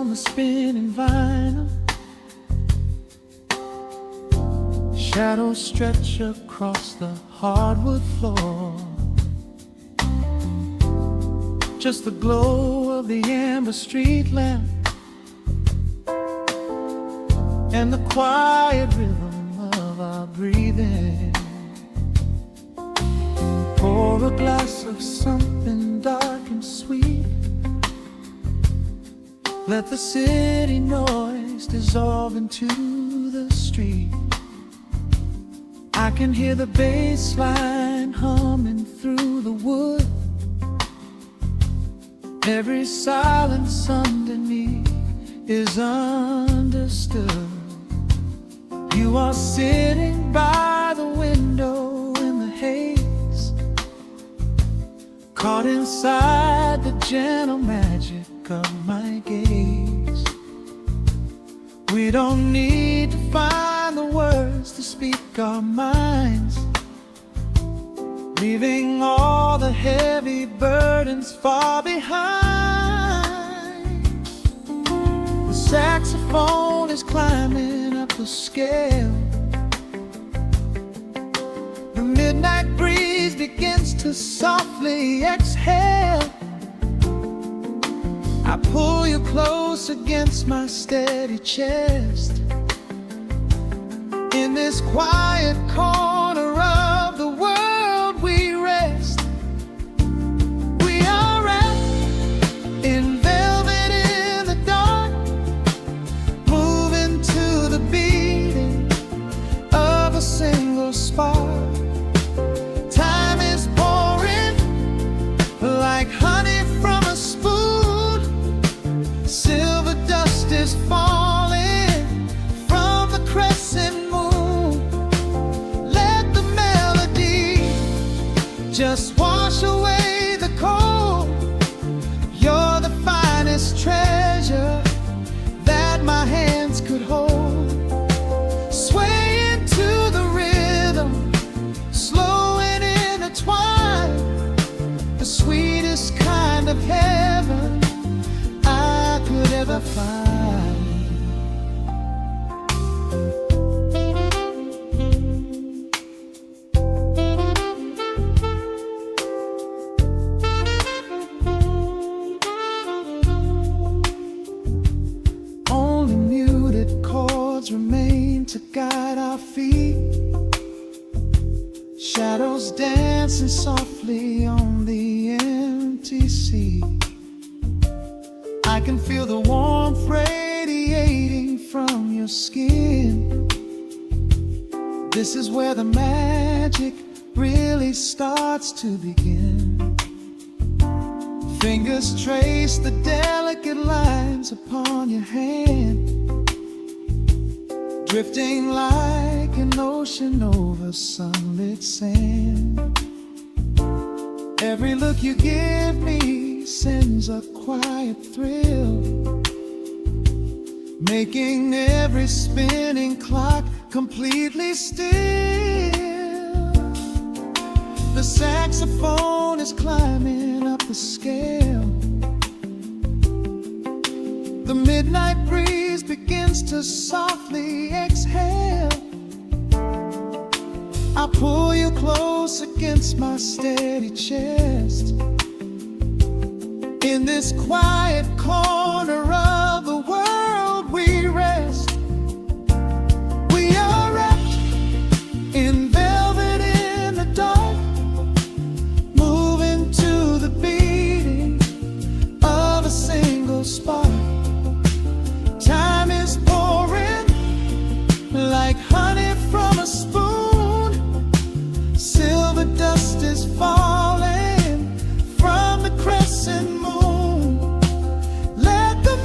on the spinning vinyl. Shadows stretch across the hardwood floor. Just the glow of the amber street lamp and the quiet rhythm of our breathing. Pour a glass of something dark and sweet. Let the city noise dissolve into the street. I can hear the bass line humming through the wood. Every silence underneath is understood. You are sitting by the window in the haze, caught inside the gentle magic of my gaze. We don't need to find the words to speak our minds, leaving all the heavy burdens far behind. The saxophone is climbing up the scale. The midnight breeze begins to softly exhale. I pull you close against my steady chest. In this quiet corner of the world we rest. We are wrapped in velvet in the dark, moving to the beating of a single spark. Time is pouring like honey from a spoon. Silver dust is falling from the crescent moon. Let the melody just wash away the cold. You're the finest treasure that my hands could hold. Swaying to the rhythm, slow and intertwined. The sweetest kind of heaven I could ever find. Only muted chords remain to guide our feet. Shadows dancing softly on the empty sea. I can feel the warmth radiating from your skin. This is where the magic really starts to begin. Fingers trace the delicate lines upon your hand, drifting like an ocean over sunlit sand. Every look you give me sends a quiet thrill, making every spinning clock completely still. The saxophone is climbing up the scale. The midnight breeze begins to softly exhale. I pull you close against my steady chest. In this quiet corner of the world we rest. We are wrapped in velvet in the dark, moving to the beating of a single spark. Time is pouring like honey from a spoon. Silver dust is falling from the crescent moon. Let the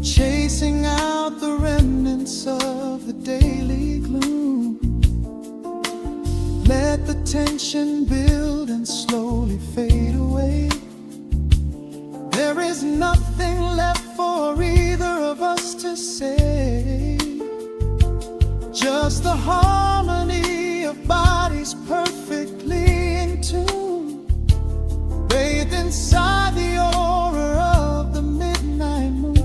chasing out the remnants of the daily gloom. Let the tension build and slowly fade away. There is nothing left for either of us to say, just the harmony of bodies perfectly in tune, bathed inside the aura of the midnight moon.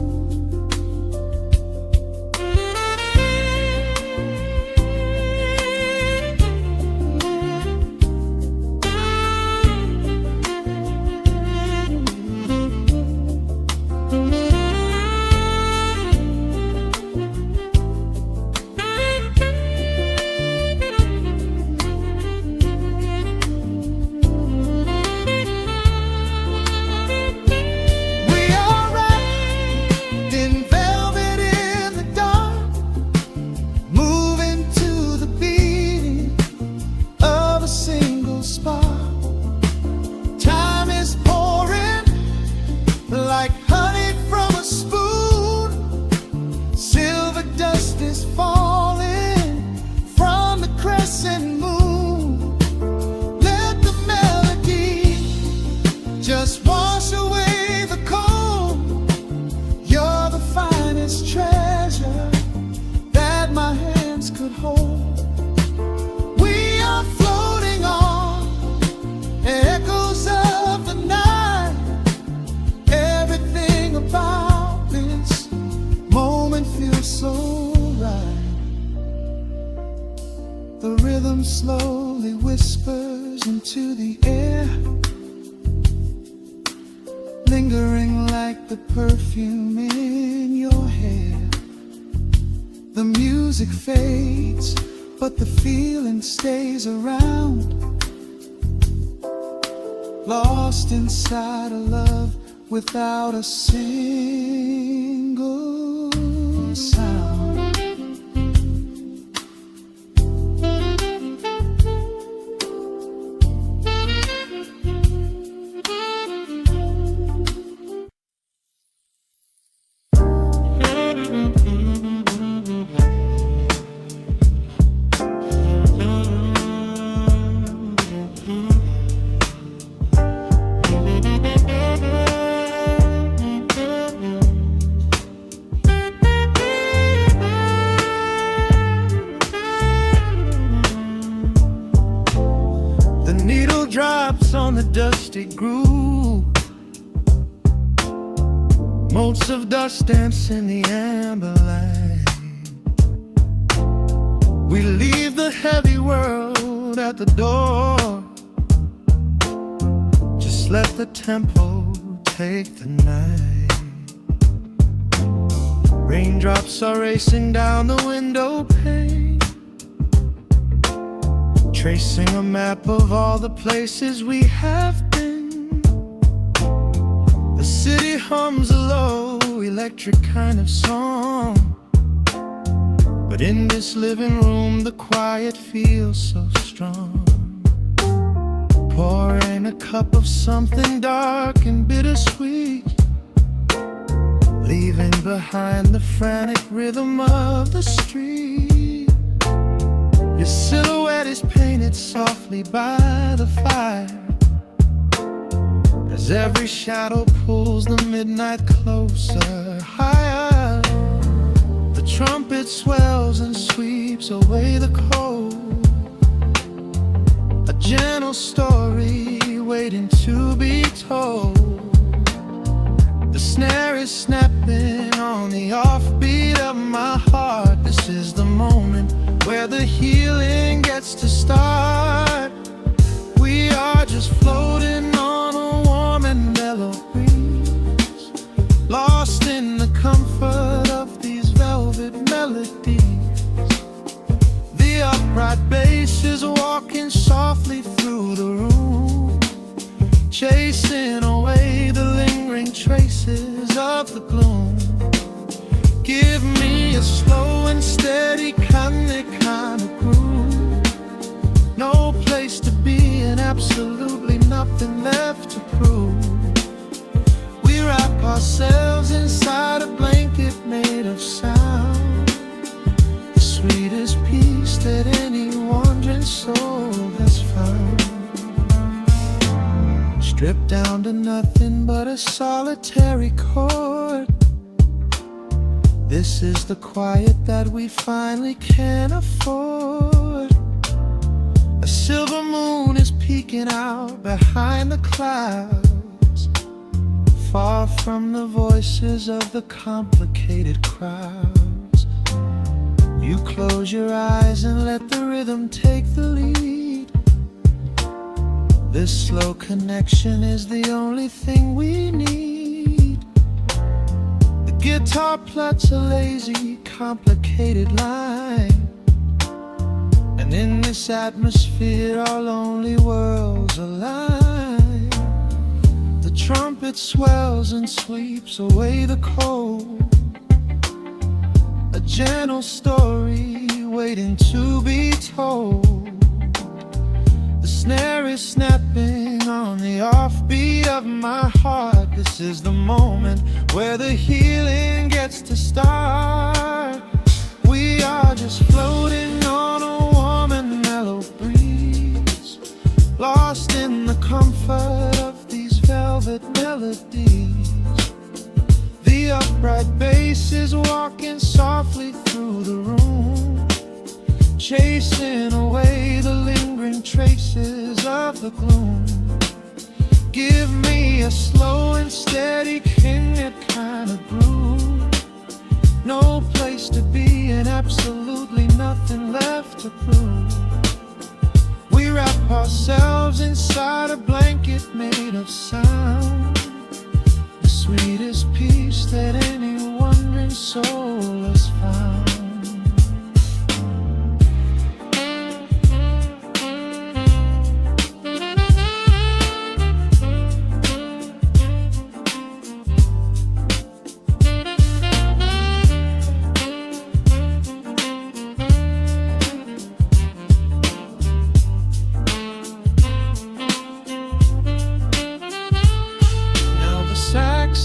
Like honey from a spoon, silver dust is falling from the crescent moon. Let the melody just wash away the cold. You're the finest treasure that my hands could hold. We are floating on echoes of the night. About this moment feels so right. The rhythm slowly whispers into the air, lingering like the perfume in your hair. The music fades, but the feeling stays around, lost inside a love without a single sound. Drops on the dusty groove, motes of dust dance in the amber light. We leave the heavy world at the door, just let the tempo take the night. Raindrops are racing down the window pane, tracing a map of all the places we have been. The city hums a low, electric kind of song, but in this living room the quiet feels so strong. Pouring a cup of something dark and bittersweet, leaving behind the frantic rhythm of the street. Your silhouette is painted softly by the fire, as every shadow pulls the midnight closer, higher. The trumpet swells and sweeps away the cold, a gentle story waiting to be told. The snare is snapping on the offbeat of my heart. This is the moment where the healing gets to start. We are just floating on a warm and mellow breeze, lost in the comfort of these velvet melodies. The upright bass is walking softly through the room, chasing away the lingering traces of the gloom. Give me a slow and steady kind of groove, no place to be and absolutely nothing left to prove. We wrap ourselves inside a blanket made of sound, the sweetest peace that any wandering soul has found. Stripped down to nothing but a solitary chord, this is the quiet that we finally can afford. A silver moon is peeking out behind the clouds, far from the voices of the complicated crowds. You close your eyes and let the rhythm take the lead. This slow connection is the only thing we need. The guitar plucks a lazy, complicated line, and in this atmosphere our lonely worlds align. The trumpet swells and sweeps away the cold, a gentle story waiting to be told. The snare is snapping on the offbeat of my heart. This is the moment where the healing gets to start. We are just floating on a warm and mellow breeze, lost in the comfort of these velvet melodies. The upright bass is walking softly through the room, chasing away the lingering traces of the gloom. Give me a slow and steady kinglet kind of groove, no place to be and absolutely nothing left to prove. We wrap ourselves inside a blanket made of sound, the sweetest peace that any wandering soul has found.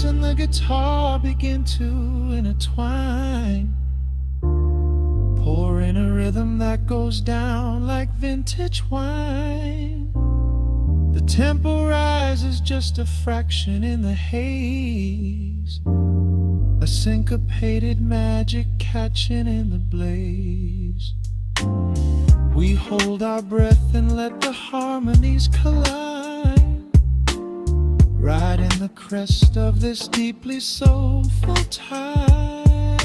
And the guitar begin to intertwine, pouring a rhythm that goes down like vintage wine. The tempo rises just a fraction in the haze, a syncopated magic catching in the blaze. We hold our breath and let the harmonies collide, right in the crest of this deeply soulful tide.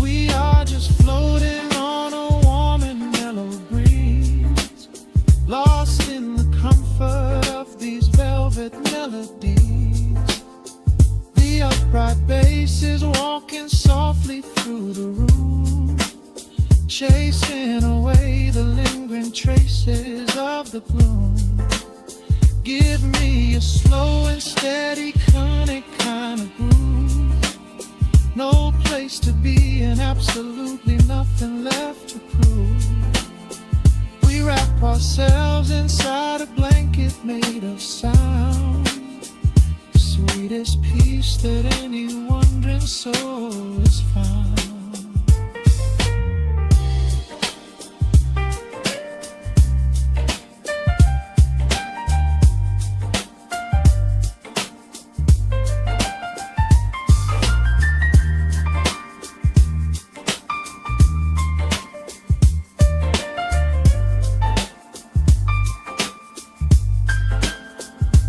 We are just floating on a warm and mellow breeze, lost in the comfort of these velvet melodies. The upright bass is walking softly through the room, chasing away the lingering traces of the gloom. Give me a slow and steady conic kind of groove, no place to be and absolutely nothing left to prove. We wrap ourselves inside a blanket made of sound, sweetest peace that any wandering soul has found.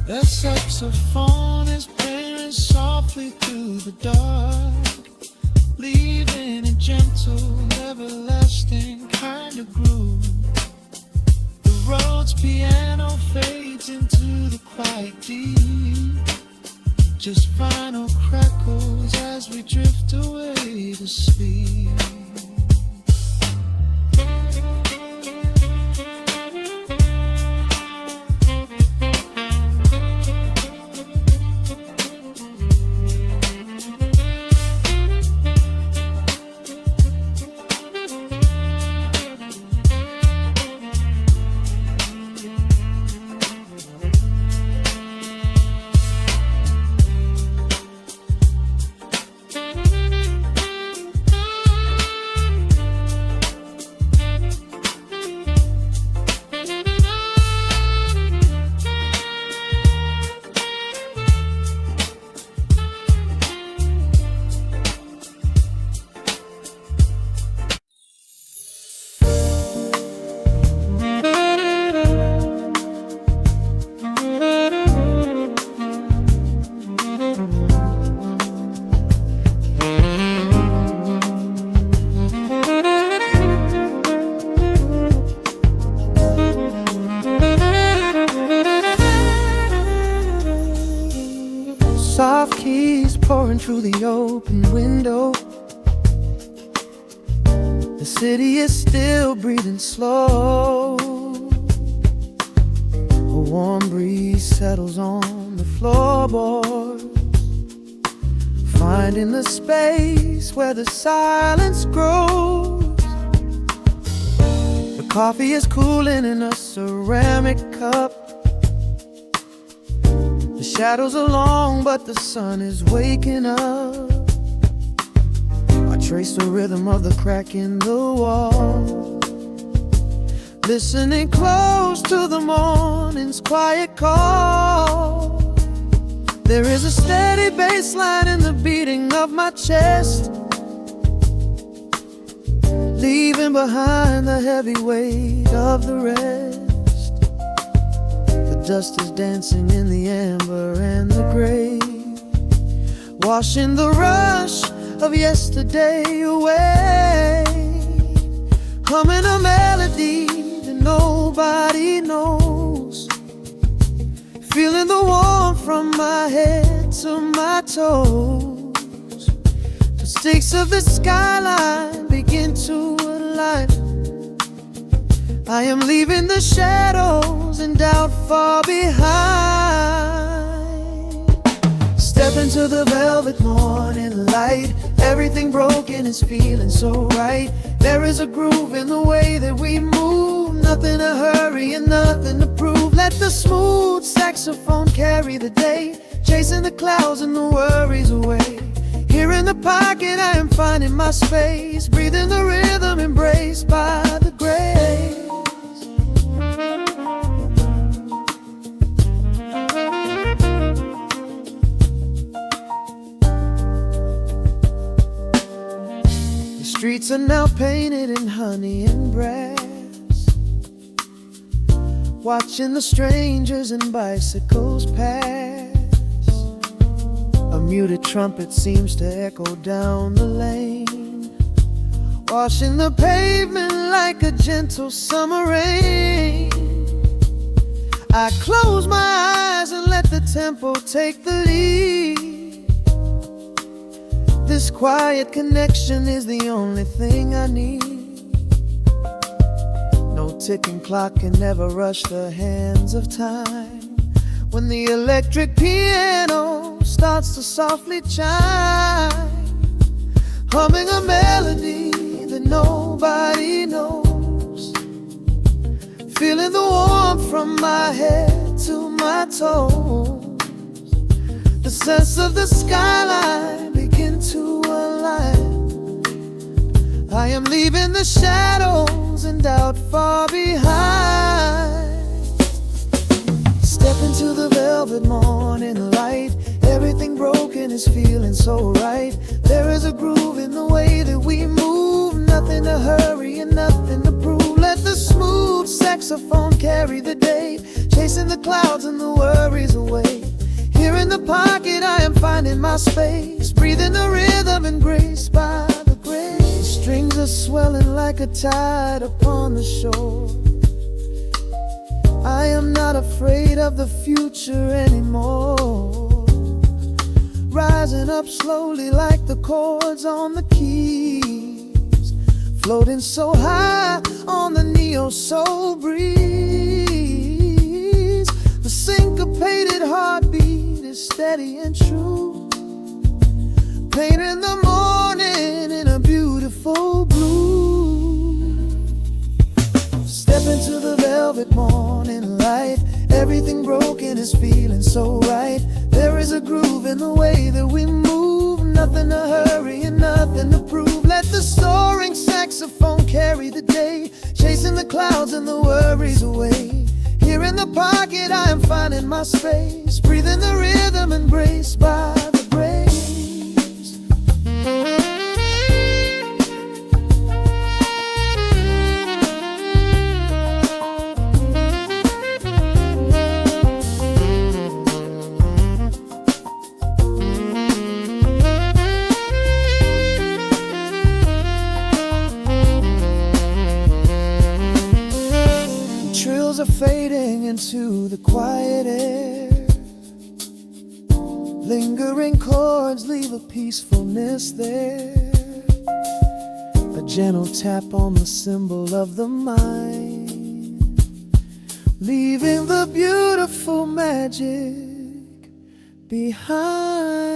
The saxophone is playing softly through the dark, leaving a gentle, everlasting kind of groove. The Rhodes piano fades into the quiet deep, just final crackles as we drift away to sleep. staring through the open window. The city is still breathing slow. A warm breeze settles on the floorboards, finding the space where the silence grows. The coffee is cooling in a ceramic cup. The shadows are long, but the sun is waking up. I trace the rhythm of the crack in the wall, listening close to the morning's quiet call. There is a steady bass line in the beating of my chest, leaving behind the heavy weight of the rest. The dust is dancing in the amber and the gray, washing the rush of yesterday away. Humming a melody that nobody knows, feeling the warmth from my head to my toes. The stakes of the skyline begin to align. I am leaving the shadows and doubt far behind. Step into the velvet morning light. Everything broken is feeling so right. There is a groove in the way that we move. Nothing to hurry and nothing to prove. Let the smooth saxophone carry the day, chasing the clouds and the worries away. Here in the pocket I am finding my space, breathing the rhythm embraced by the grace. The streets are now painted in honey and brass, watching the strangers and bicycles pass. A muted trumpet seems to echo down the lane, washing the pavement like a gentle summer rain. I close my eyes and let the tempo take the lead. This quiet connection is the only thing I need. No ticking clock can never rush the hands of time. When the electric piano starts to softly chime, humming a melody that nobody knows, feeling the warmth from my head to my toes. The sense of the skyline begin to align. I am leaving the shadows and doubt far behind. Step into the velvet morning light. Everything broken is feeling so right. There is a groove in the way that we move. Nothing to hurry and nothing to prove. Let the smooth saxophone carry the day, chasing the clouds and the worries away. Here in the pocket I am finding my space, breathing the rhythm and grace by the grace. Strings are swelling like a tide upon the shore. I am not afraid of the future anymore, rising up slowly like the chords on the keys, floating so high on the neo-soul breeze. The syncopated heartbeat is steady and true, painting the morning in a beautiful blue. Step into the velvet morning light. Everything broken is feeling so right. There is a groove in the way that we move. Nothing to hurry and nothing to prove. Let the soaring saxophone carry the day, chasing the clouds and the worries away. Here in the pocket I am finding my space, breathing the rhythm embraced by the grace. Are fading into the quiet air. Lingering chords leave a peacefulness there, a gentle tap on the cymbal of the mind, leaving the beautiful magic behind.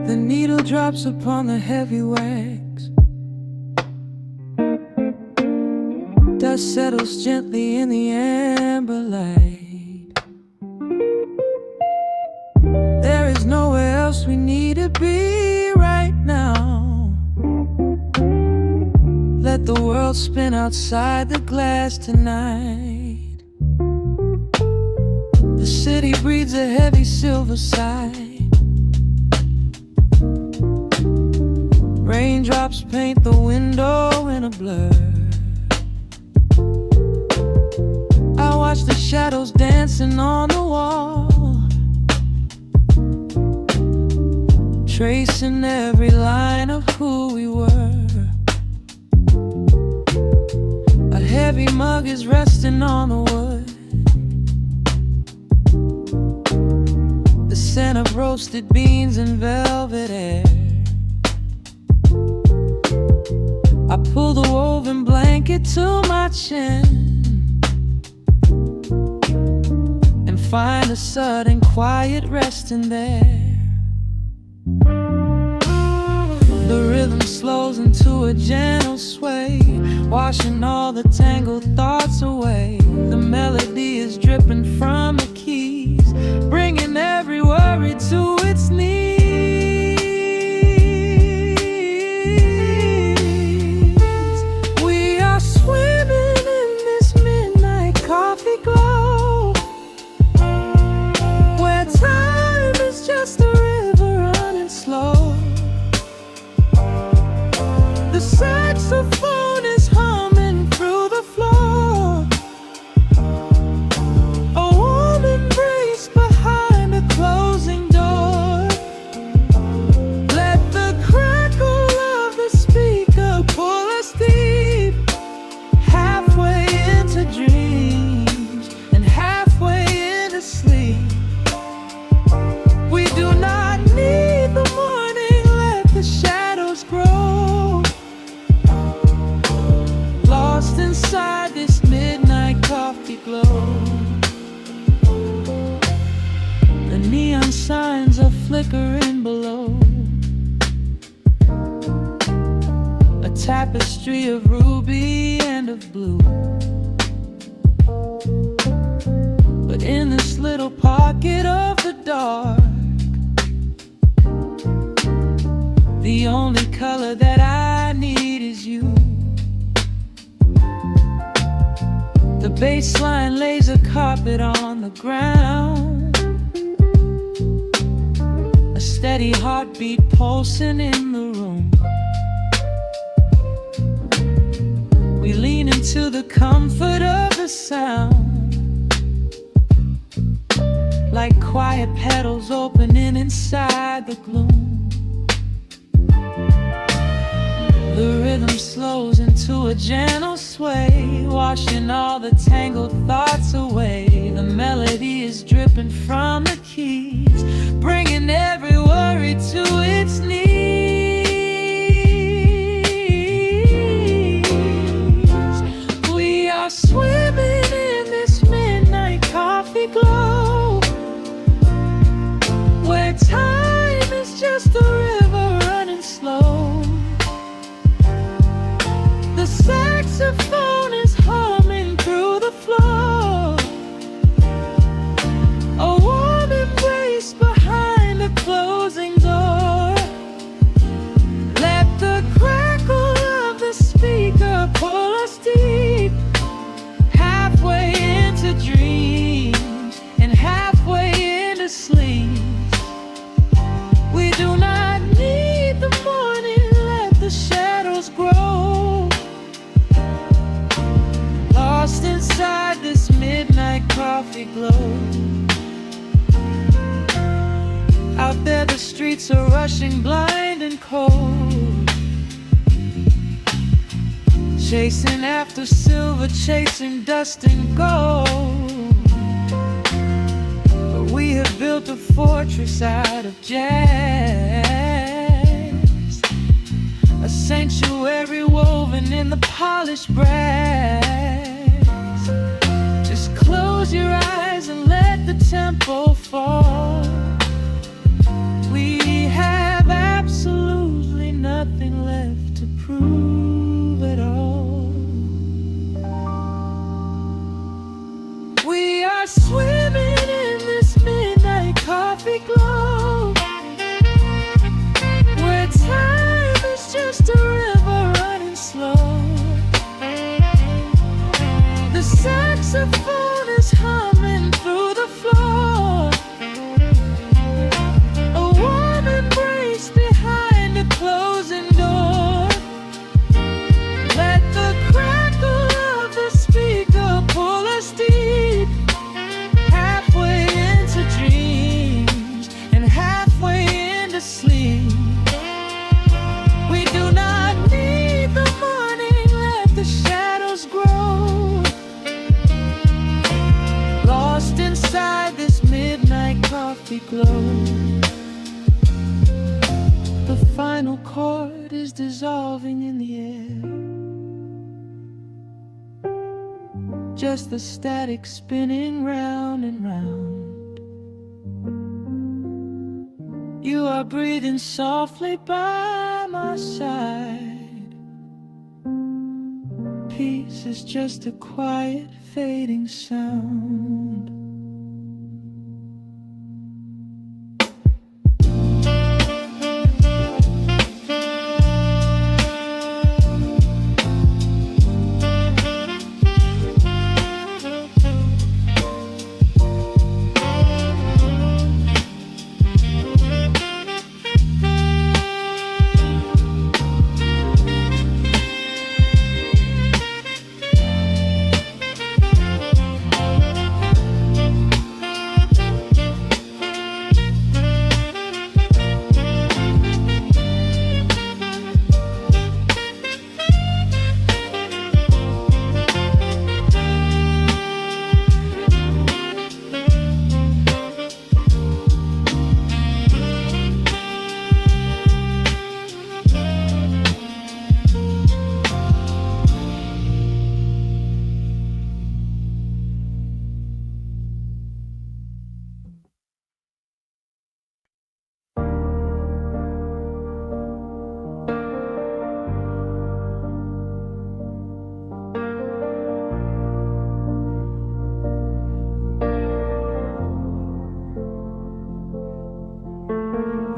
The needle drops upon the heavy wax. Dust settles gently in the amber light. There is nowhere else we need to be right now. Let the world spin outside the glass tonight. The city breathes a heavy silver sigh. Raindrops paint the window in a blur. I watch the shadows dancing on the wall, tracing every line of who we were. A heavy mug is resting on the wood. The scent of roasted beans and velvet air. I pull the woven blanket to my chin and find a sudden quiet resting there. The rhythm slows into a gentle sway, washing all the tangled thoughts away. The melody is dripping from the keys, bringing every worry to its knees. The saxophone is humming through the floor, a warm embrace behind a closing door. Let the crackle of the speaker pull us deep, halfway into dreams and halfway into sleep. We do not need the morning, let the shadows grow. Lost inside this midnight coffee glow. The neon signs are flickering below, a tapestry of ruby and of blue. But in this little pocket of the dark, the only color that I need is you. The bass line lays a carpet on the ground, a steady heartbeat pulsing in the room. We lean into the comfort of the sound, like quiet petals opening inside the gloom. The rhythm slows into a gentle sway, washing all the tangled thoughts away. The melody is dripping from the keys, bringing every worry to its knees. We are swimming in this midnight coffee glow, where time is just a river running slow. The saxophone is humming through the floor, a warm embrace glow. Out there the streets are rushing blind and cold, chasing after silver, chasing dust and gold. But we have built a fortress out of jazz, a sanctuary woven in the polished brass. Just close your eyes and let the tempo fall. We have absolutely nothing left to prove at all. We are swimming in this midnight coffee glow, where time is just a river running slow. The saxophone is humming through the floor, a warm embrace behind a closing door. Let the crackle of the speaker pull us deep, halfway into dreams and halfway into sleep. We do not need the morning, let the shadows grow, lost inside this midnight coffee glow. The final chord is dissolving in the air, just the static spinning round and round. You are breathing softly by my side. Peace is just a quiet fading sound.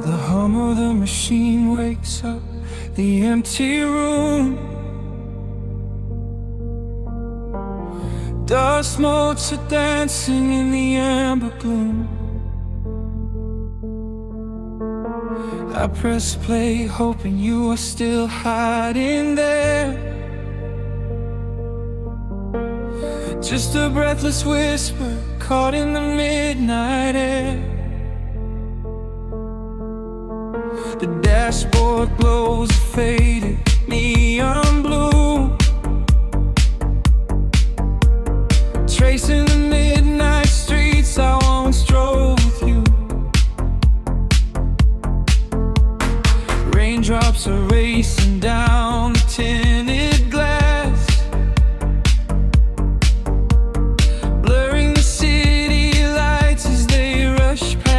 The hum of the machine wakes up the empty room. Dust motes are dancing in the amber gloom. I press play, hoping you are still hiding there. Just a breathless whisper caught in the midnight air. The dashboard glows a faded neon blue, tracing the midnight streets I once drove with you. Raindrops are racing down the tinted glass, blurring the city lights as they rush past.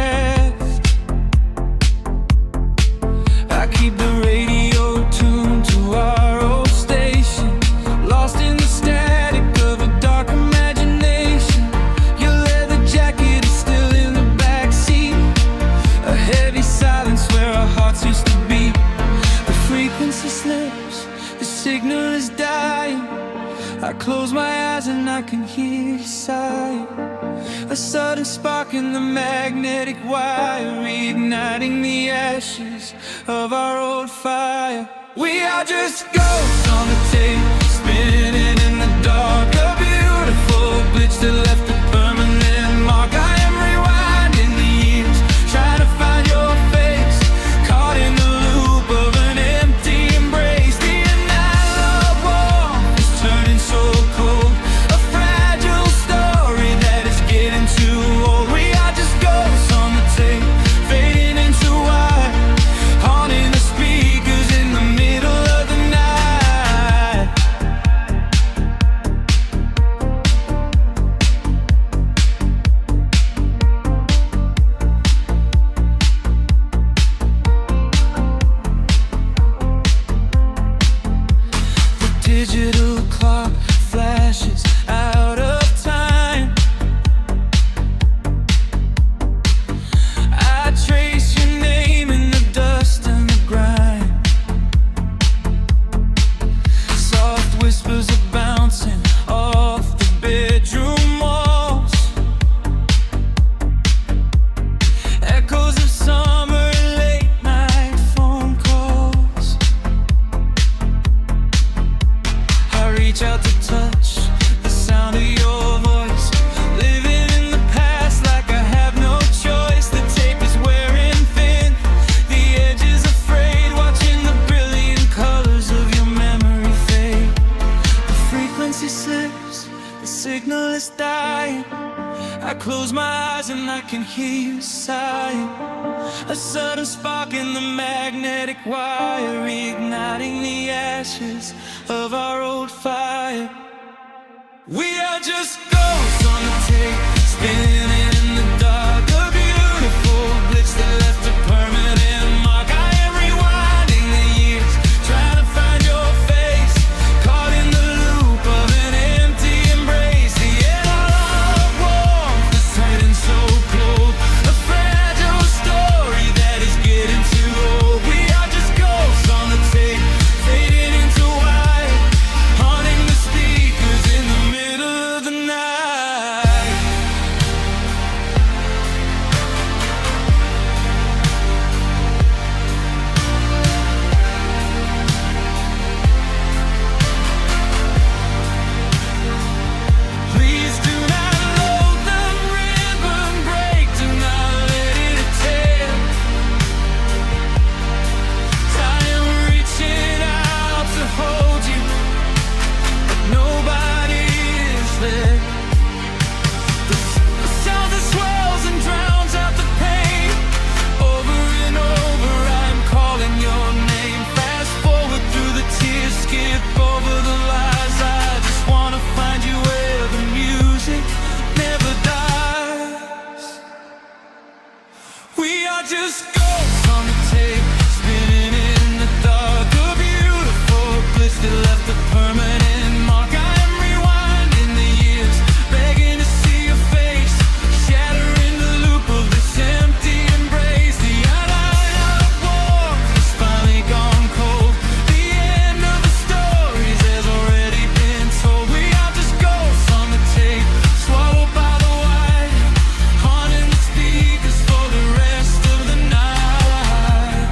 I keep the radio tuned to our old station, lost in the static of a dark imagination. Your leather jacket is still in the backseat, a heavy silence where our hearts used to beat. The frequency slips, the signal is dying. I close my eyes and I can hear you sigh. A sudden spark in the magnetic wire, reigniting the ashes of our old fire. We are just ghosts on the tape, spinning in the dark. A beautiful glitch that left a permanent crying. I close my eyes and I can hear you sighing. A sudden spark in the magnetic wire, igniting the ashes of our old fire. We are just ghosts on the tape, spinning in the dark. A beautiful glitch that left a permanent mark. I am rewinding the years, trying to find your face, caught in the loop of an empty embrace. The analog warmth is turning so cold, a fragile story that is getting too old. We are just ghosts on the tape, fading into white, haunting the speakers in the middle of the night. Please do not load the ribbon break, do not let it tear. I am reaching out to hold you, but nobody is there. The sound that swells and drowns out the pain. Over and over I'm calling your name. Fast forward through the tears, skip over the lies. I just wanna find you where the music never dies. We are just ghosts on the tape, spinning in the dark. A beautiful glitch that left a permanent mark. I am rewinding the years, begging to see your face, shattering the loop of this empty embrace. The analog warmth has finally gone cold. The end of the stories has already been told. We are just ghosts on the tape, swallowed by the wire, haunting the speakers for the rest of the night.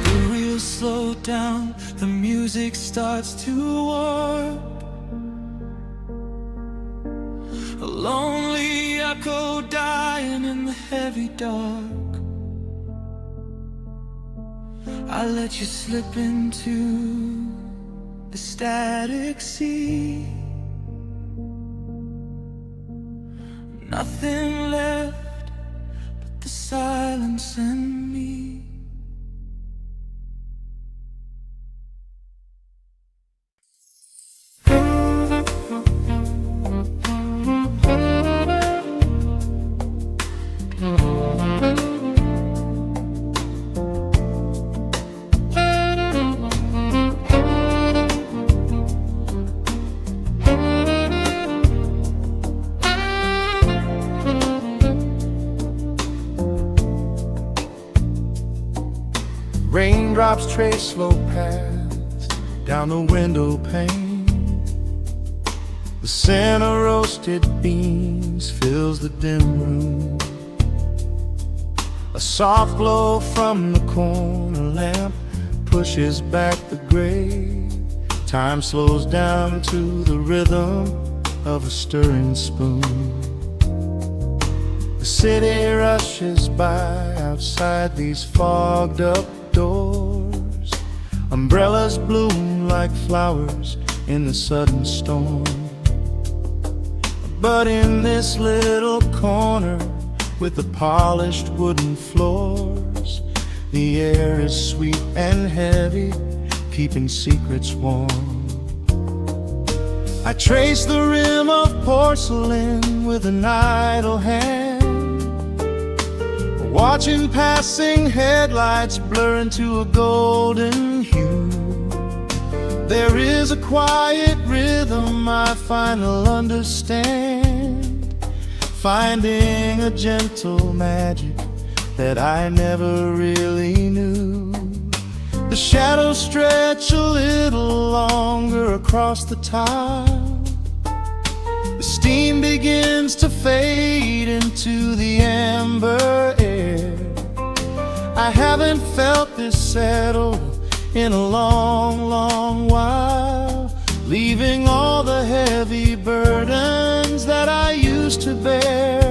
The wheels slow down, the music starts to warp. A lonely echo dying in the heavy dark. I let you slip into the static sea. Nothing left but the silence and me. Raindrops trace slow paths down the window pane. The scent of roasted beans fills the dim room. A soft glow from the corner lamp pushes back the gray. Time slows down to the rhythm of a stirring spoon. The city rushes by outside these fogged up doors. Umbrellas bloom like flowers in the sudden storm. But in this little corner with the polished wooden floors, the air is sweet and heavy, keeping secrets warm. I trace the rim of porcelain with an idle hand, watching passing headlights blur into a golden hue. There is a quiet rhythm I finally understand, finding a gentle magic that I never really knew. The shadows stretch a little longer across the tile. The steam begins to fade into the amber air. I haven't felt this settled in a long, long while, leaving all the heavy burdens that I used to bear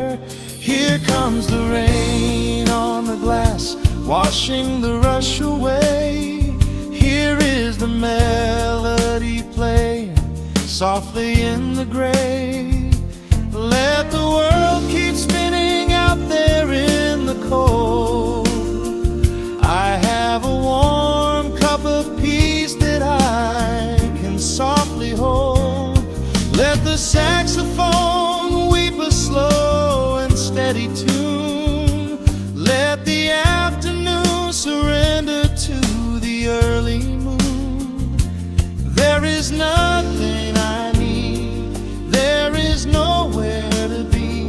Here comes the rain on the glass, washing the rush away. Here is the melody playing softly in the gray. Let the world keep spinning out there in the cold. I have a warm cup of peace that I can softly hold. Let the saxophone weep a slow and steady tune. Let the afternoon surrender to the early moon. There is nothing I need, there is nowhere to be,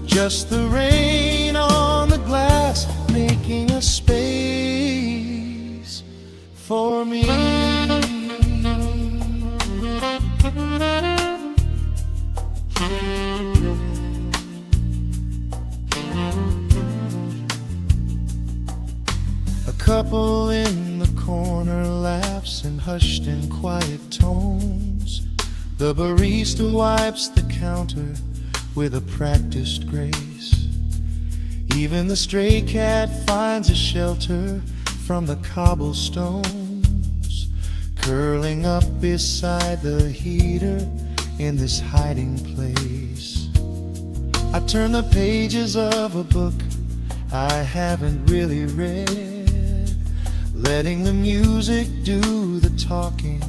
just the rain on the glass making a space for me. A couple in the corner laughs in hushed and quiet tones. The barista wipes the counter with a practiced grace. Even the stray cat finds a shelter from the cobblestones, curling up beside the heater in this hiding place. I turn the pages of a book I haven't really read, letting the music do the talking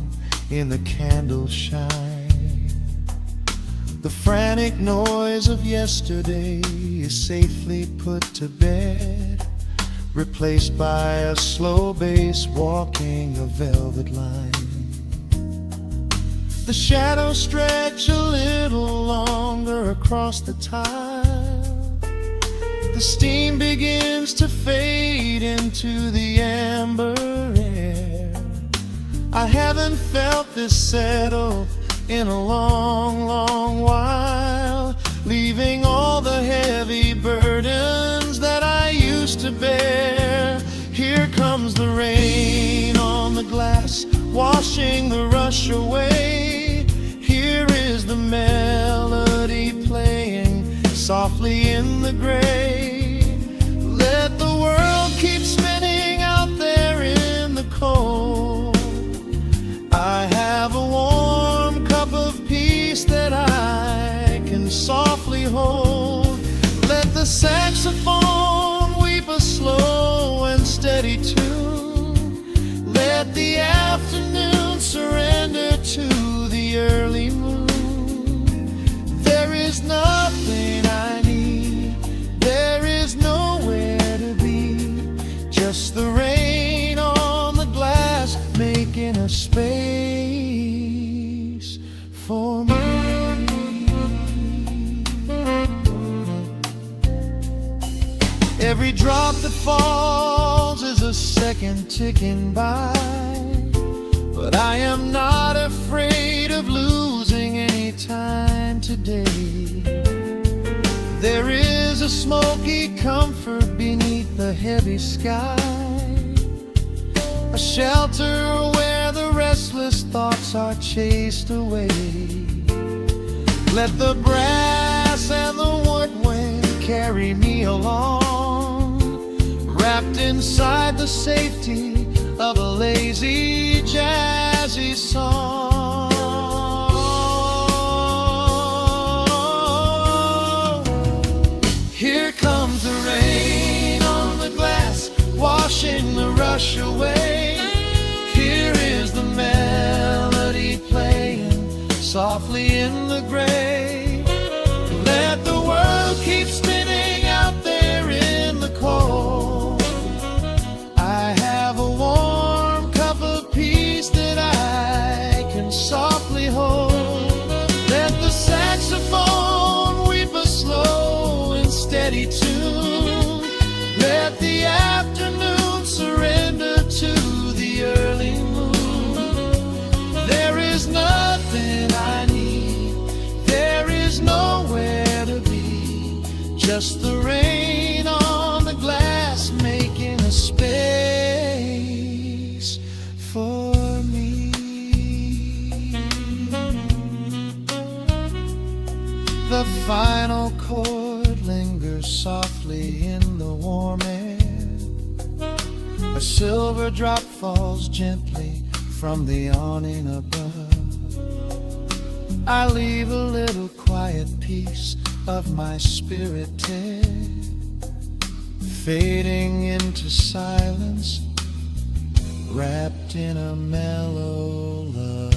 in the candle shine. The frantic noise of yesterday is safely put to bed, replaced by a slow bass walking a velvet line. The shadows stretch a little longer across the tile. The steam begins to fade into the amber air. I haven't felt this settle in a long, long while, leaving all the heavy burdens that I used to bear. Here comes the rain on the glass, washing the rush away. Here is the melody playing softly in the gray. Let the world keep spinning out there in the cold. I have a warm cup of peace that I can softly hold. Let the saxophone weep a slow and steady tune. Let the afternoon surrender to the early moon. There is nothing I need, there is nowhere to be, just the rain on the glass making a space for me. Every drop that falls is a second ticking by, but I am not afraid of losing any time today. There is a smoky comfort beneath the heavy sky, a shelter where the restless thoughts are chased away. Let the brass and the woodwind carry me along, wrapped inside the safety of a lazy, jazzy song. Here comes the rain on the glass, washing the rush away. Here is the melody playing softly in the gray. Let the world keep spinning out there in the cold. I have a warm cup of peace that I can softly hold. Let the saxophone weep a slow and steady tune. Let the afternoon surrender to the early moon. There is nothing I need, there is nowhere to be, just the rain on the glass making a space for me. The final chord lingers whispers softly in the warm air. A silver drop falls gently from the awning above. I leave a little quiet piece of my spirit tear, fading into silence, wrapped in a mellow love.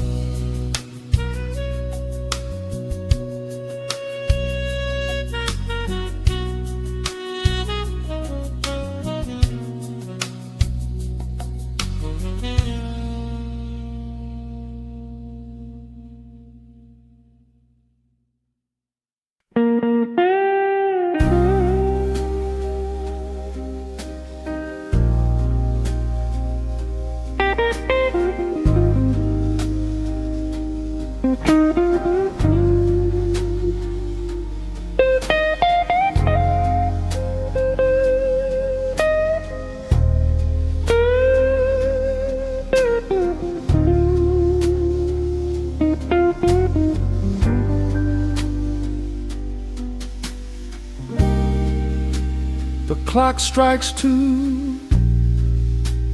The clock strikes 2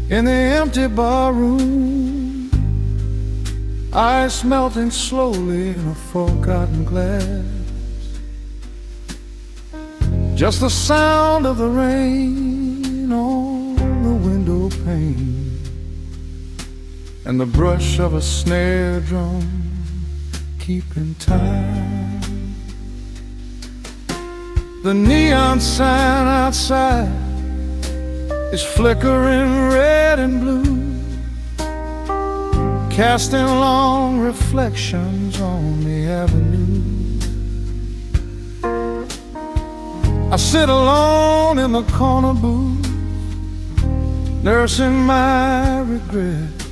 in the empty bar room, ice melting slowly in a forgotten glass. Just the sound of the rain on the window pane, and the brush of a snare drum keeping time. The neon sign outside is flickering red and blue, casting long reflections on the avenue. I sit alone in the corner booth, nursing my regret,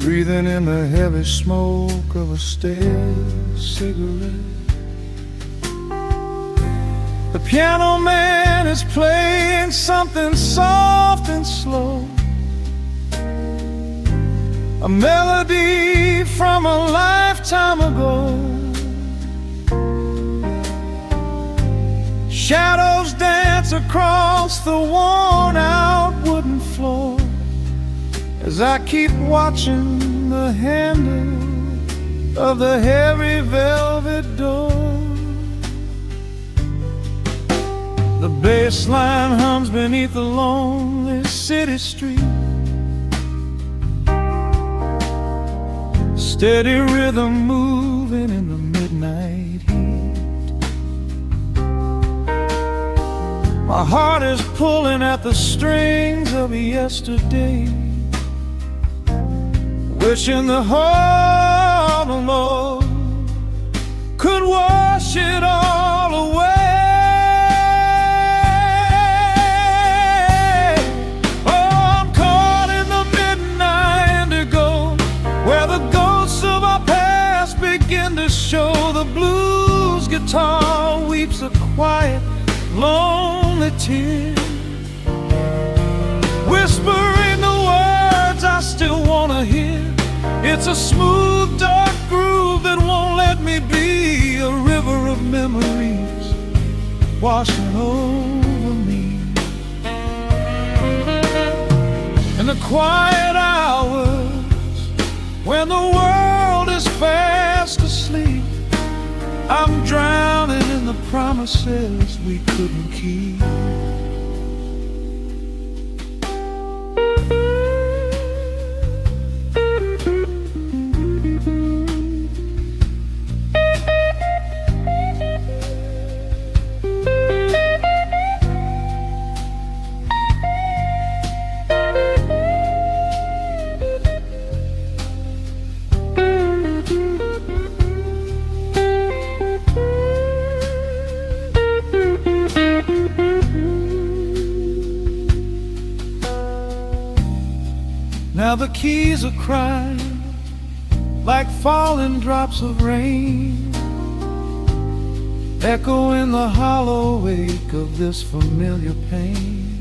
breathing in the heavy smoke of a stale cigarette. The piano man is playing something soft and slow, a melody from a lifetime ago. Shadows dance across the worn-out wooden floor as I keep watching the handle of the heavy velvet door. The bass line hums beneath the lonely city street, steady rhythm moving in the midnight heat. My heart is pulling at the strings of yesterday, wishing the heart alone could wash it all away. Show the blues guitar weeps a quiet, lonely tear, whispering the words I still wanna hear. It's a smooth, dark groove that won't let me be, a river of memories washing over me. In the quiet hours when the world is fast asleep, I'm drowning in the promises we couldn't keep. Now the keys are crying like falling drops of rain, echo in the hollow wake of this familiar pain.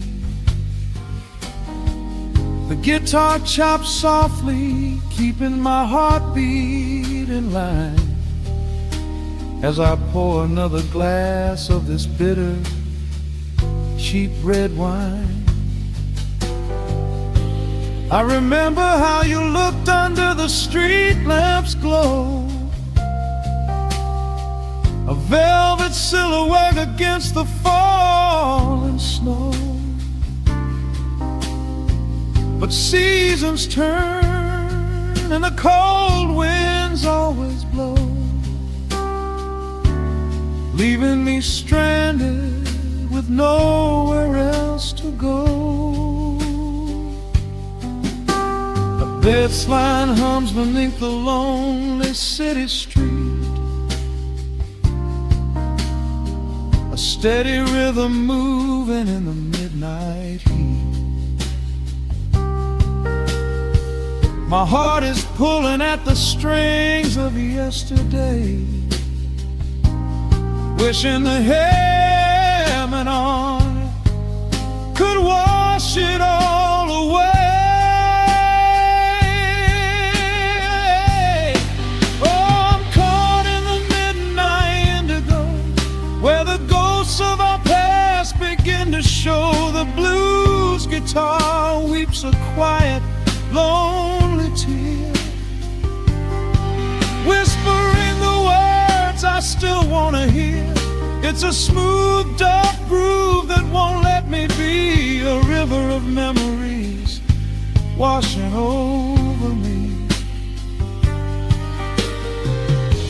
The guitar chops softly, keeping my heartbeat in line, as I pour another glass of this bitter, cheap red wine. I remember how you looked under the street lamp's glow, a velvet silhouette against the falling snow. But seasons turn and the cold winds always blow, leaving me stranded with nowhere else to go. A bass line hums beneath the lonely city street, a steady rhythm moving in the midnight heat. My heart is pulling at the strings of yesterday, wishing the hem on could wash it all away. Oh, I'm caught in the midnight indigo, where the ghosts of our past begin to show. The blues guitar weeps a quiet, lonely tear, whispering the words I still want to hear. It's a smooth, dark groove that won't let me be, a river of memories washing over me.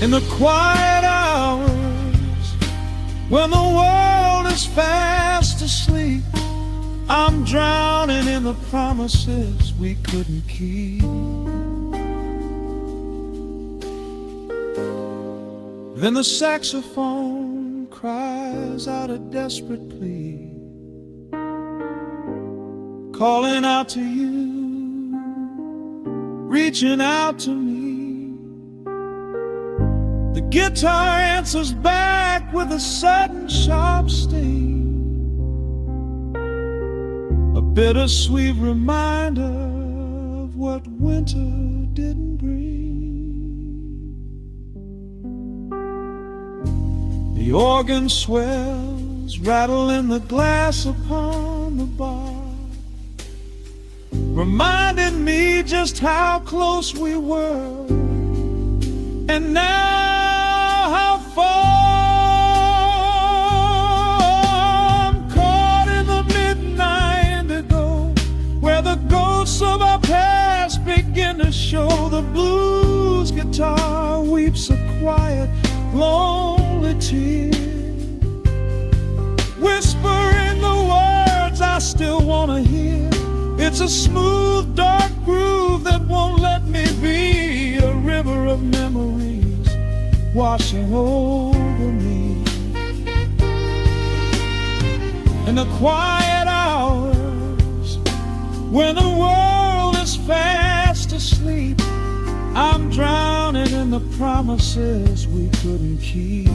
In the quiet hours, when the world is fast asleep, I'm drowning in the promises we couldn't keep. Then the saxophone cries out a desperate plea, calling out to you, reaching out to me. The guitar answers back with a sudden sharp sting, a bittersweet reminder of what winter didn't bring. The organ swells, rattling the glass upon the bar, reminding me just how close we were, and now how far. I'm caught in the midnight indigo, where the ghosts of our past begin to show. The blues guitar weeps a quiet, lonely tear, whispering the words I still want to hear. It's a smooth, dark groove that won't let me be, a river of memories washing over me. In the quiet hours, when the world is fast asleep, I'm drowning in the promises we couldn't keep.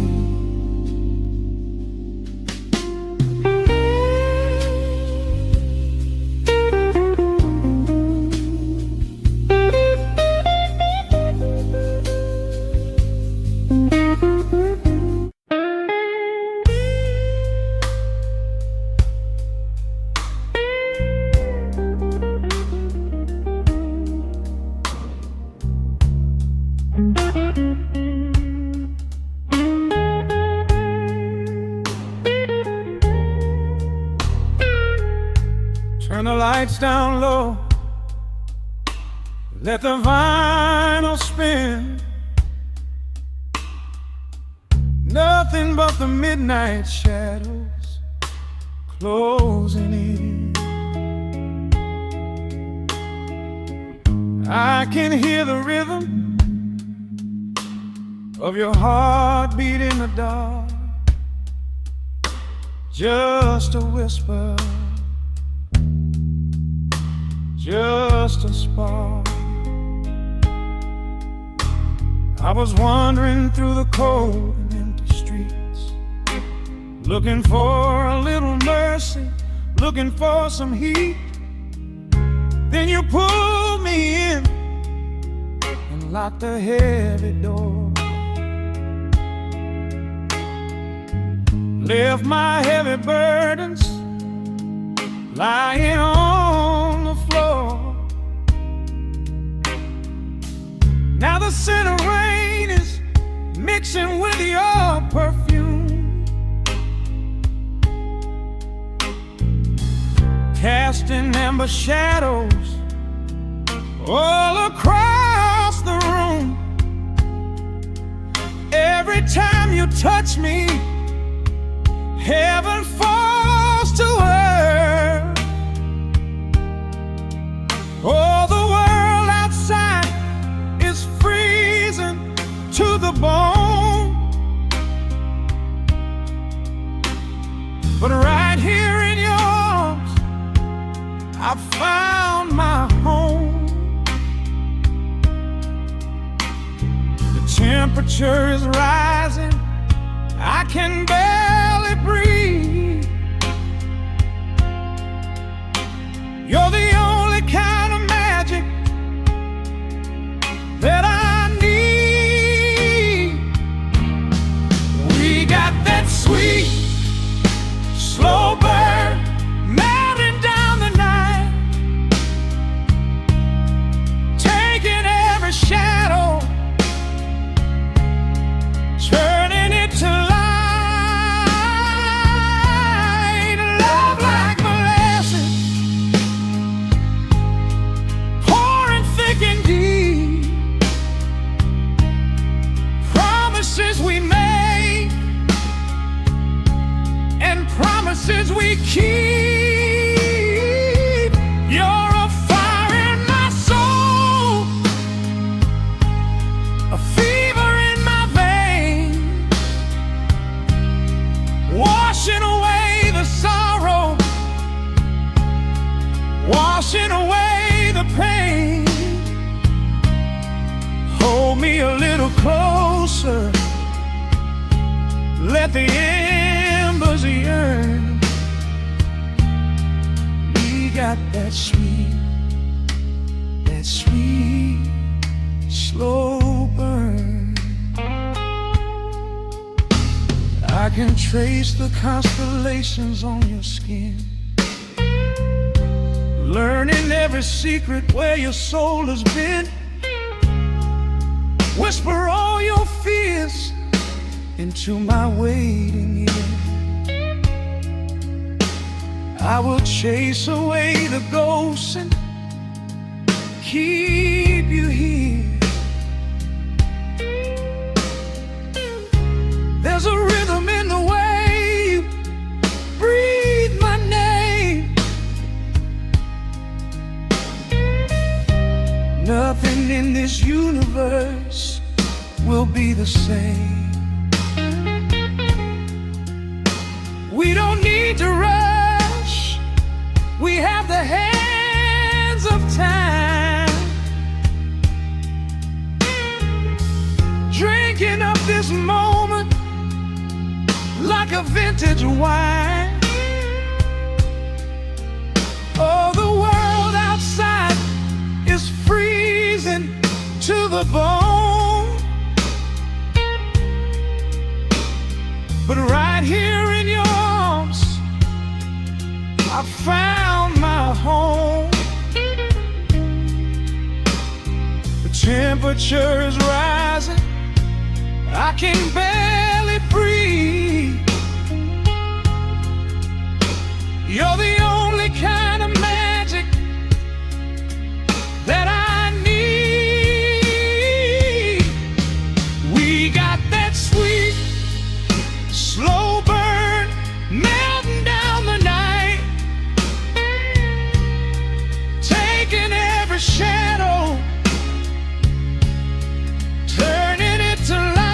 Turn the lights down low, let the vinyl spin. Nothing but the midnight shadows closing in. I can hear the rhythm of your heartbeat in the dark, just a whisper, just a spark. I was wandering through the cold and empty streets, looking for a little mercy, looking for some heat. Then you pulled me in and locked the heavy door. Lift my heavy burdens lying on the floor. Now the scent of rain is mixing with your perfume, casting amber shadows all across the room. Every time you touch me, heaven falls to earth. Oh, the world outside is freezing to the bone, but right here in your arms I found my home. The temperature is rising, I can barely breathe. You're the only kind of magic that I need. We got that sweet, slow burn melting down the night, taking every shadow, turning it to light. Love like molasses, pouring thick and deep. Promises we make and promises we keep. You're a fire in my soul, a fever in my veins, washing away the sorrow, washing away the pain. Hold me a little closer, let the embers yearn. We got that sweet, slow burn. I can trace the constellations on your skin, learning every secret where your soul has been. Whisper all your fears into my waiting ear. I will chase away the ghosts and keep you here. There's a rhythm in the way you breathe my name. Nothing in this universe will be the same. We don't need to rush, we have the hands of time, drinking up this moment like a vintage wine. Oh, the world outside is freezing to the bone, but right here in your arms I found my home. The temperature is rising, I can barely breathe. You're the only kind of magic that I need. We got that sweet, slow burn melting down the night, taking every shadow, turning it to light.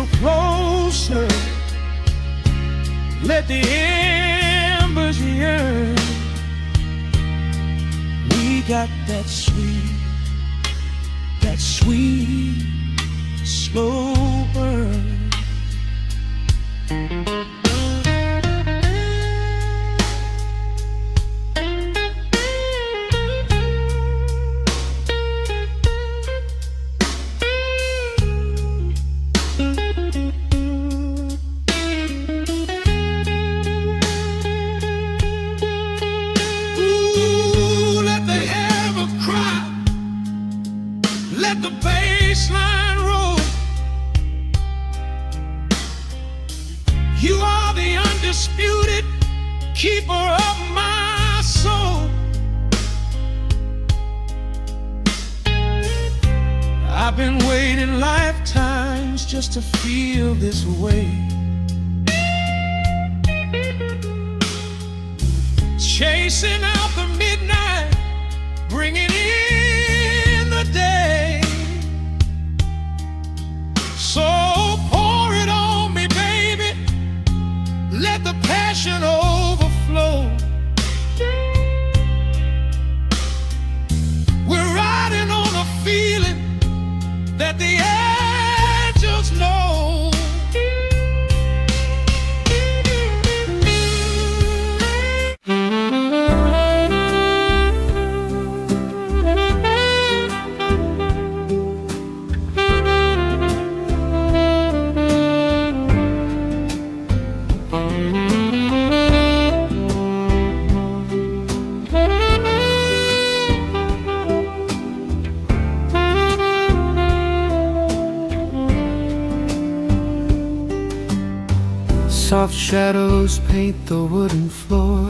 little closer. Let the embers yearn. We got that sweet, slow burn. Let the bass line roll. You are the undisputed keeper of my soul. I've been waiting lifetimes just to feel this way. Chasing out the midnight, bringing in the day. So pour it on me, baby. Let the passion overflow. We're riding on a feeling that the angels know. Soft shadows paint the wooden floor.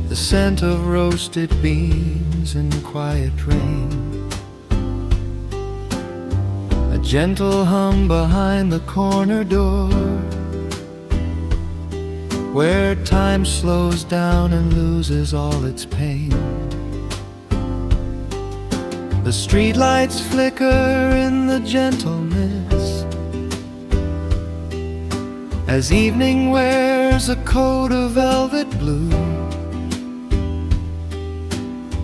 The scent of roasted beans and quiet rain. A gentle hum behind the corner door, where time slows down and loses all its pain. The streetlights flicker in the gentle mist, as evening wears a coat of velvet blue.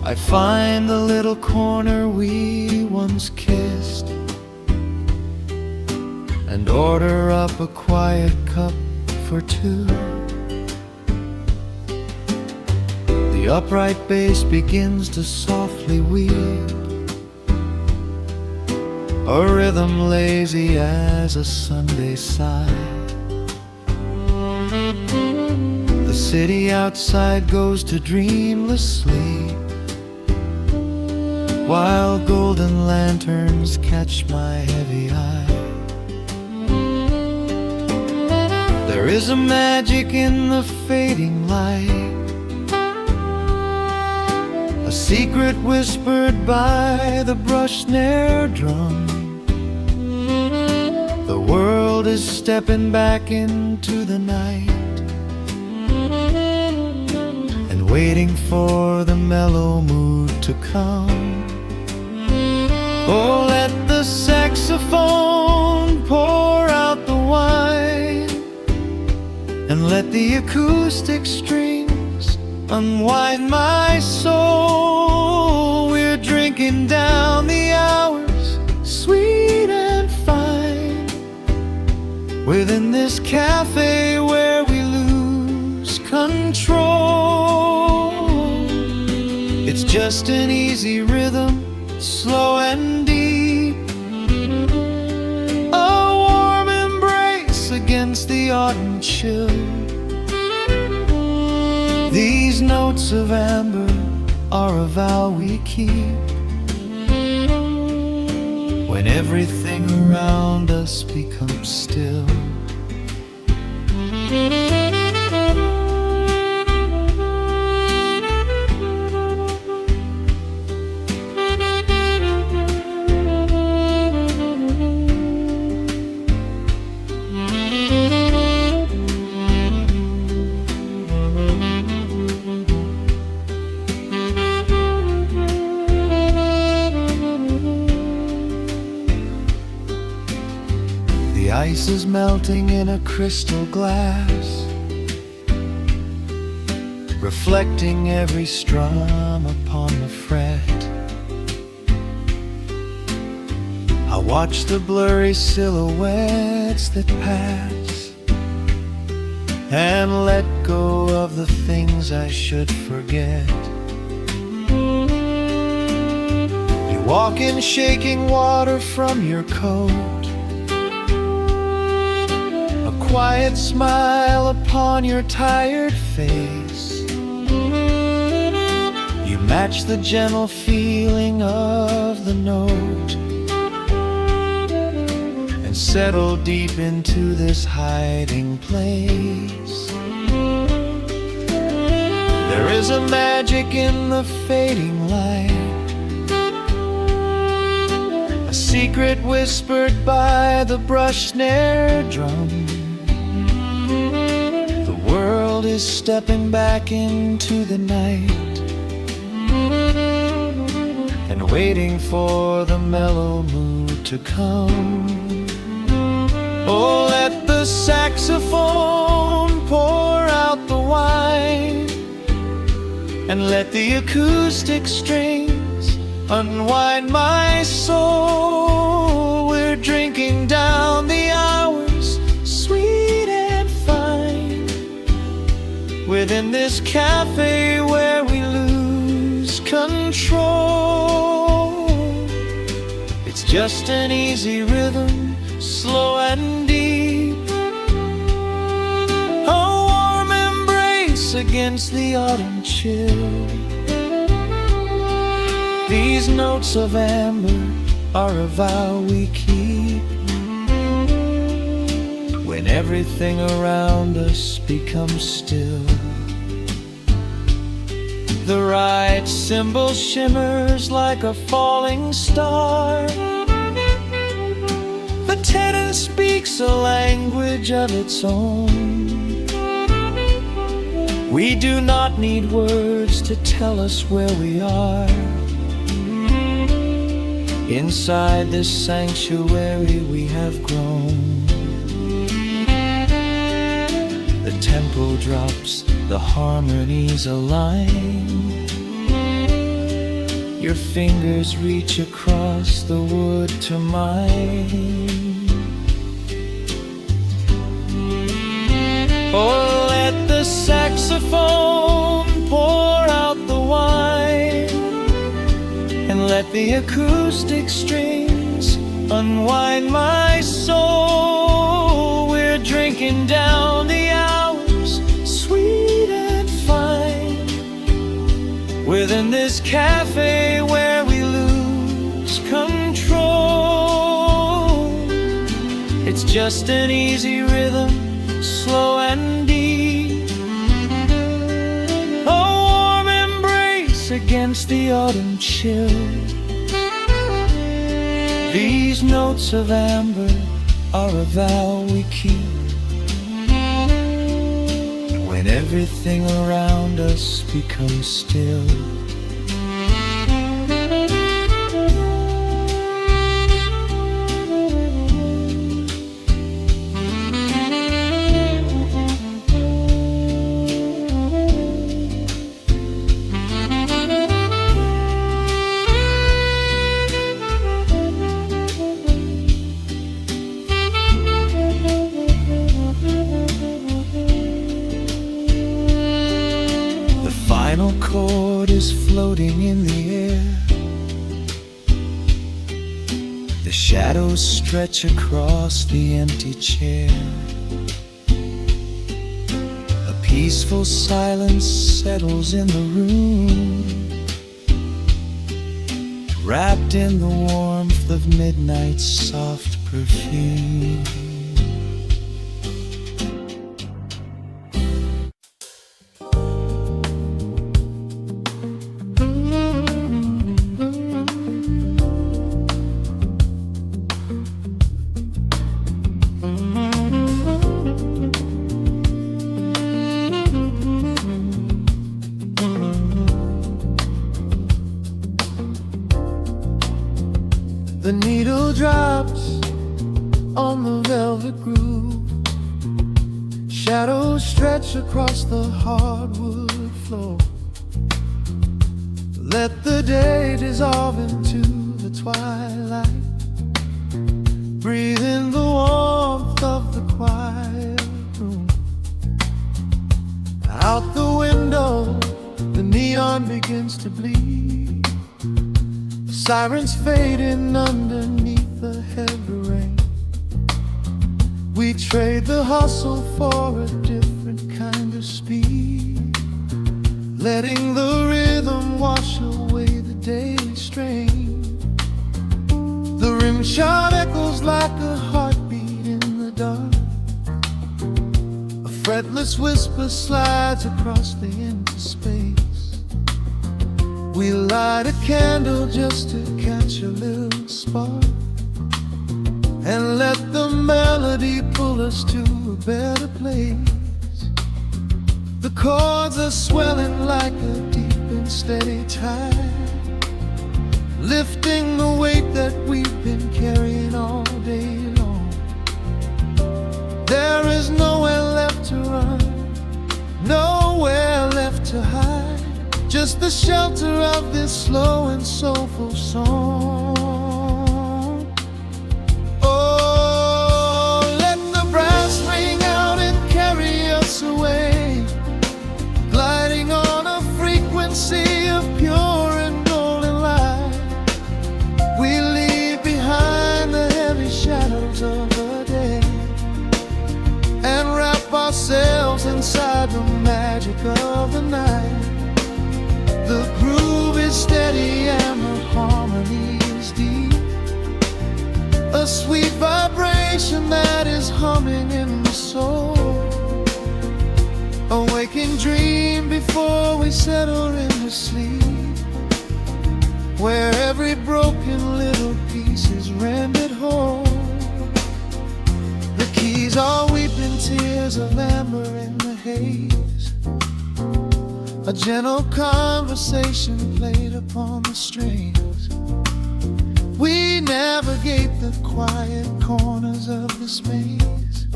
I find the little corner we once kissed, and order up a quiet cup for two. The upright bass begins to softly weave, a rhythm lazy as a Sunday sigh. The city outside goes to dreamless sleep, while golden lanterns catch my heavy eye. There is a magic in the fading light, a secret whispered by the brush snare drum. The world is stepping back into the night, and waiting for the mellow mood to come. Oh, let the saxophone pour out the wine, and let the acoustic strings unwind my soul. We're drinking down the hours, sweet and fine, within this cafe where we lose control. It's just an easy rhythm, slow and deep, a warm embrace against the autumn chill. These notes of amber are a vow we keep, when everything around us becomes still. Voices melting in a crystal glass, reflecting every strum upon the fret. I watch the blurry silhouettes that pass, and let go of the things I should forget. You walk in shaking water from your coat, a quiet smile upon your tired face. You match the gentle feeling of the note, and settle deep into this hiding place. There is a magic in the fading light, a secret whispered by the brush snare drum. The world is stepping back into the night, and waiting for the mellow mood to come. Oh, let the saxophone pour out the wine, and let the acoustic strings unwind my soul. We're drinking down the hours, sweet and fine, within this cafe where we lose control. It's just an easy rhythm, slow and deep, a warm embrace against the autumn chill. These notes of amber are a vow we keep, when everything around us becomes still. The right cymbal shimmers like a falling star, the tenor speaks a language of its own. We do not need words to tell us where we are. Inside this sanctuary we have grown. The tempo drops, the harmonies align. Your fingers reach across the wood to mine. Oh, let the saxophone pour out the wine, and let the acoustic strings unwind my soul. We're drinking down the hours, sweet and fine, within this cafe where we lose control. It's just an easy rhythm, slow and deep, a warm embrace against the autumn chill. These notes of amber are a vow we keep, when everything around us becomes still. The final chord is floating in the air. The shadows stretch across the empty chair. A peaceful silence settles in the room, wrapped in the warmth of midnight's soft perfume. The needle drops, on the velvet groove. Shadows stretch across the hardwood floor. Let the day dissolve into the twilight. Breathe in the warmth of the quiet room. Out the window, the neon begins to bleed. Sirens fading underneath the heavy rain. We trade the hustle for a different kind of speed, letting the rhythm wash away the daily strain. The rim shot echoes like a heartbeat in the dark. A fretless whisper slides across the empty space. We light a candle just to catch a little spark, and let the melody pull us to a better place. The chords are swelling like a deep and steady tide, lifting the weight that we've been carrying all day long. There is nowhere left to run, nowhere left to hide, just the shelter of this slow and soulful song. Away, gliding on a frequency of pure and golden light. We leave behind the heavy shadows of the day and wrap ourselves inside the magic of the night. The groove is steady and the harmony is deep, a sweet vibration that is humming in the soul. A waking dream before we settle into sleep, where every broken little piece is rendered whole. The keys are weeping tears of amber in the haze, a gentle conversation played upon the strings. We navigate the quiet corners of this maze,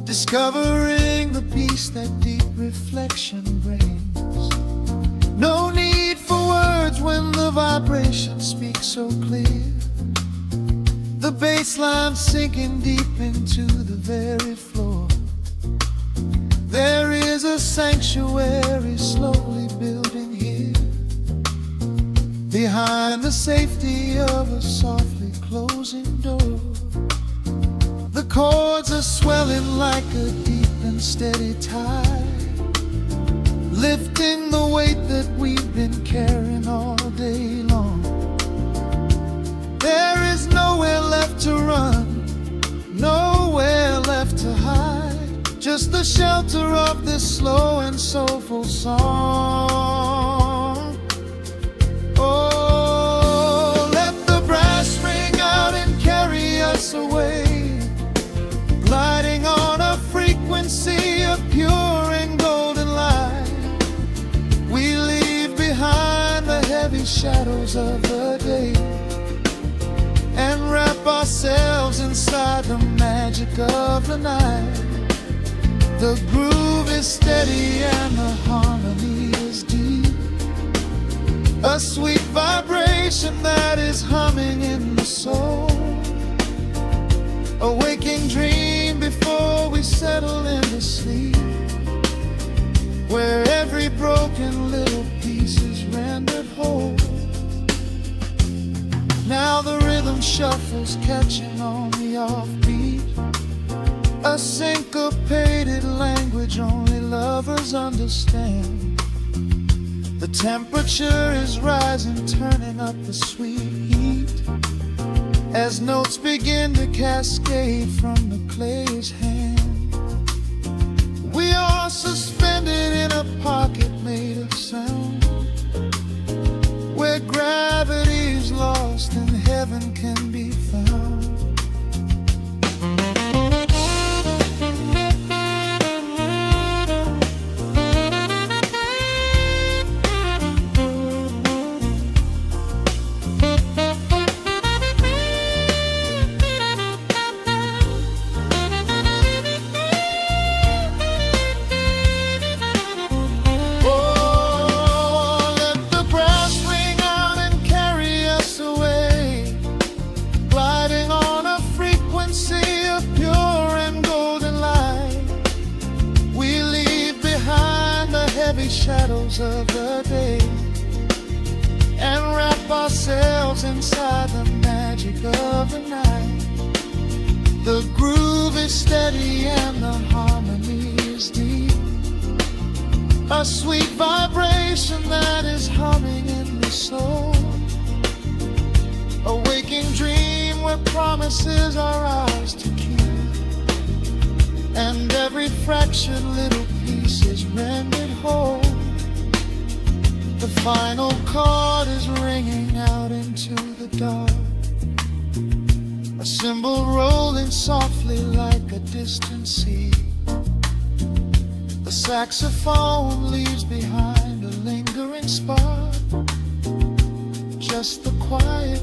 discovering the peace that deep reflection brings. No need for words when the vibration speaks so clear. The bass line sinking deep into the very floor. There is a sanctuary slowly building here, behind the safety of a softly closing door. The chords are swelling like a deep and steady tide, lifting the weight that we've been carrying all day long. There is nowhere left to run, nowhere left to hide, just the shelter of this slow and soulful song. Oh, let the brass ring out and carry us away, gliding on a frequency of pure and golden light. We leave behind the heavy shadows of the day and wrap ourselves inside the magic of the night. The groove is steady and the harmony is deep, a sweet vibration that is humming in the soul. A waking dream before we settle into sleep, where every broken little piece is rendered whole. Now the rhythm shuffles, catching on the offbeat, a syncopated language only lovers understand. The temperature is rising, turning up the sweet heat, as notes begin to cascade from the clay's hand. We are suspended in a pocket made of sound, where gravity is lost and heaven can be found. heavy shadows of the day and wrap ourselves inside the magic of the night. The groove is steady and the harmony is deep, a sweet vibration that is humming in the soul. A waking dream where promises are ours to keep, and every fractured little piece is rendered whole. The final chord is ringing out into the dark, a cymbal rolling softly like a distant sea. The saxophone leaves behind a lingering spark, just the quiet